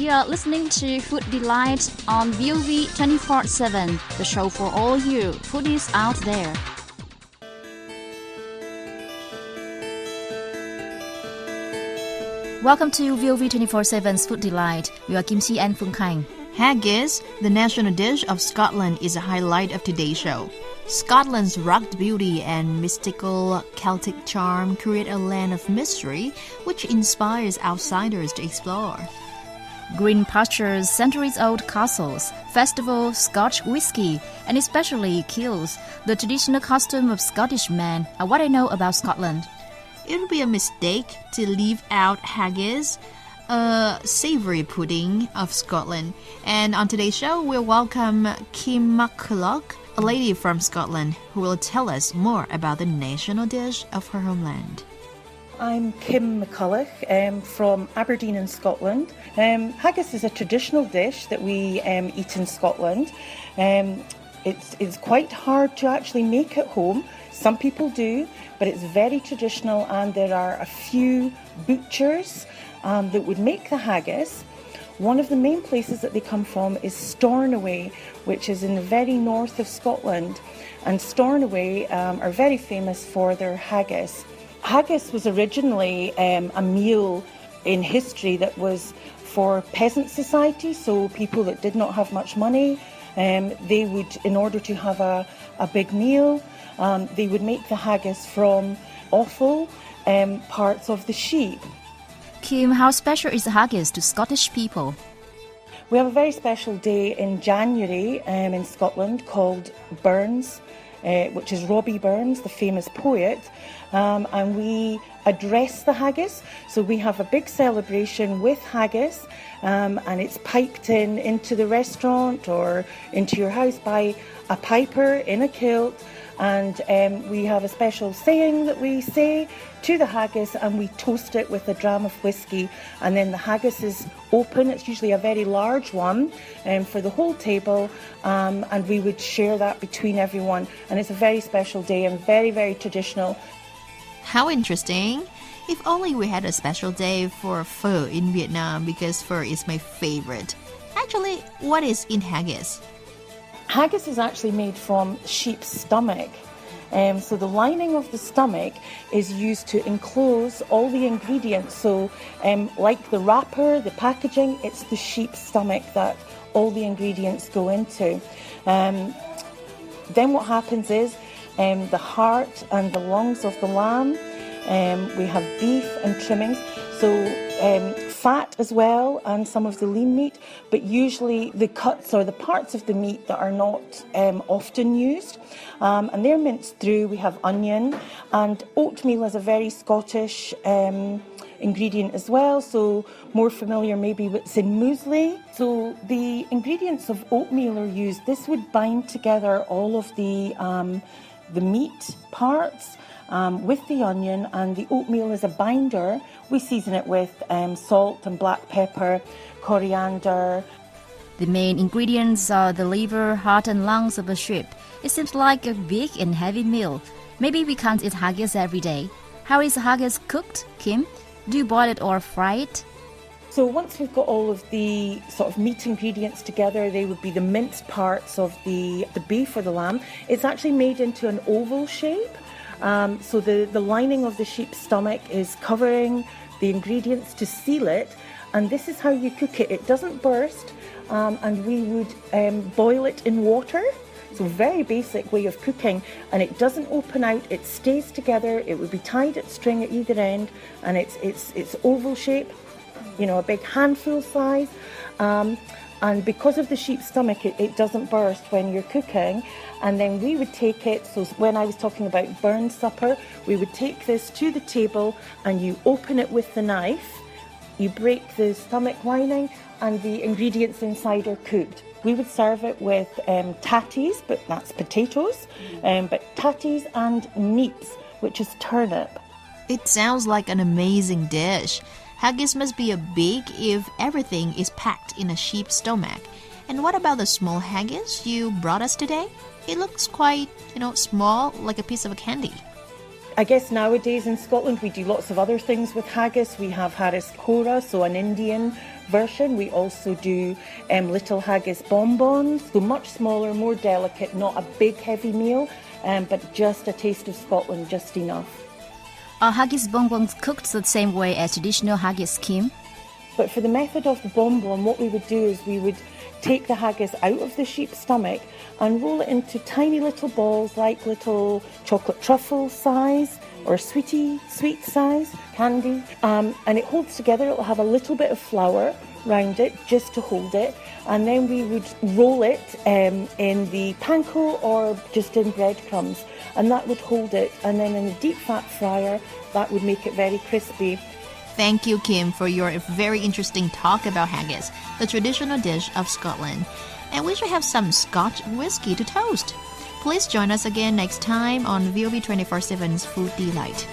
You are listening to Food Delight on VOV 24/7, the show for all you foodies out there. Welcome to VOV 24/7's Food Delight. We are Kim Chi and Phương Khanh. Haggis, the national dish of Scotland, is a highlight of today's show. Scotland's rugged beauty and mystical Celtic charm create a land of mystery which inspires outsiders to explore. Green pastures, centuries-old castles, festival Scotch whisky, and especially kills, the traditional costume of Scottish men, are what I know about Scotland. It would be a mistake to leave out haggis, a savoury pudding of Scotland. And on today's show, we'll welcome Kim McCulloch, a lady from Scotland, who will tell us more about the national dish of her homeland. I'm Kim McCulloch from Aberdeen in Scotland. Haggis is a traditional dish that we eat in Scotland. It's quite hard to actually make at home. Some people do, but it's very traditional, and there are a few butchers that would make the haggis. One of the main places that they come from is Stornoway, which is in the very north of Scotland, and Stornoway are very famous for their haggis. Haggis was originally a meal in history that was for peasant society, so people that did not have much money. They would, in order to have a big meal, they would make the haggis from offal parts of the sheep. Kim, how special is haggis to Scottish people? We have a very special day in January in Scotland called Burns, which is Robbie Burns, the famous poet, and we address the haggis. So we have a big celebration with haggis, and it's piped into the restaurant or into your house by a piper in a kilt. And we have a special saying that we say to the haggis, and we toast it with a dram of whiskey. And then the haggis is open. It's usually a very large one for the whole table, and we would share that between everyone. And it's a very special day and very, very traditional. How interesting. If only we had a special day for pho in Vietnam, because pho is my favorite. Actually, what is in haggis? Haggis is actually made from sheep's stomach. So the lining of the stomach is used to enclose all the ingredients. So like the wrapper, the packaging, it's the sheep's stomach that all the ingredients go into. Then what happens is the heart and the lungs of the lamb. We have beef and trimmings. So fat as well, and some of the lean meat, but usually the cuts or the parts of the meat that are not often used, and they're minced through. We have onion, and oatmeal is a very Scottish ingredient as well, so more familiar maybe with in muesli. So the ingredients of oatmeal are used. This would bind together all of the meat parts with the onion, and the oatmeal is a binder. We season it with salt and black pepper, coriander. The main ingredients are the liver, heart, and lungs of a sheep. It seems like a big and heavy meal. Maybe we can't eat haggis every day. How is haggis cooked, Kim? Do you boil it or fry it? So once we've got all of the sort of meat ingredients together, they would be the minced parts of the beef or the lamb. It's actually made into an oval shape. So the lining of the sheep's stomach is covering the ingredients to seal it, and this is how you cook it. It doesn't burst, and we would boil it in water. So very basic way of cooking, and it doesn't open out. It stays together. It would be tied at string at either end, and it's oval shape, a big handful size. And because of the sheep's stomach, it doesn't burst when you're cooking. And then we would take it, so when I was talking about burn supper, we would take this to the table and you open it with the knife, you break the stomach lining, and the ingredients inside are cooked. We would serve it with tatties, but that's potatoes, but tatties and neeps, which is turnip. It sounds like an amazing dish. Haggis must be big if everything is packed in a sheep's stomach. And what about the small haggis you brought us today? It looks quite, small, like a piece of candy. I guess nowadays in Scotland we do lots of other things with haggis. We have haggis cora, so an Indian version. We also do little haggis bonbons, so much smaller, more delicate, not a big heavy meal, but just a taste of Scotland, just enough. Are haggis bonbons cooked the same way as traditional haggis, Kim? But for the method of the bonbon, what we would do is we would take the haggis out of the sheep's stomach and roll it into tiny little balls, like little chocolate truffle size or sweet size candy. And it holds together. It'll have a little bit of flour round it just to hold it. And then we would roll it in the panko or just in breadcrumbs. And that would hold it. And then in a deep fat fryer, that would make it very crispy. Thank you, Kim, for your very interesting talk about haggis, the traditional dish of Scotland. And we should have some Scotch whiskey to toast. Please join us again next time on VOV 24/7's Food Delight.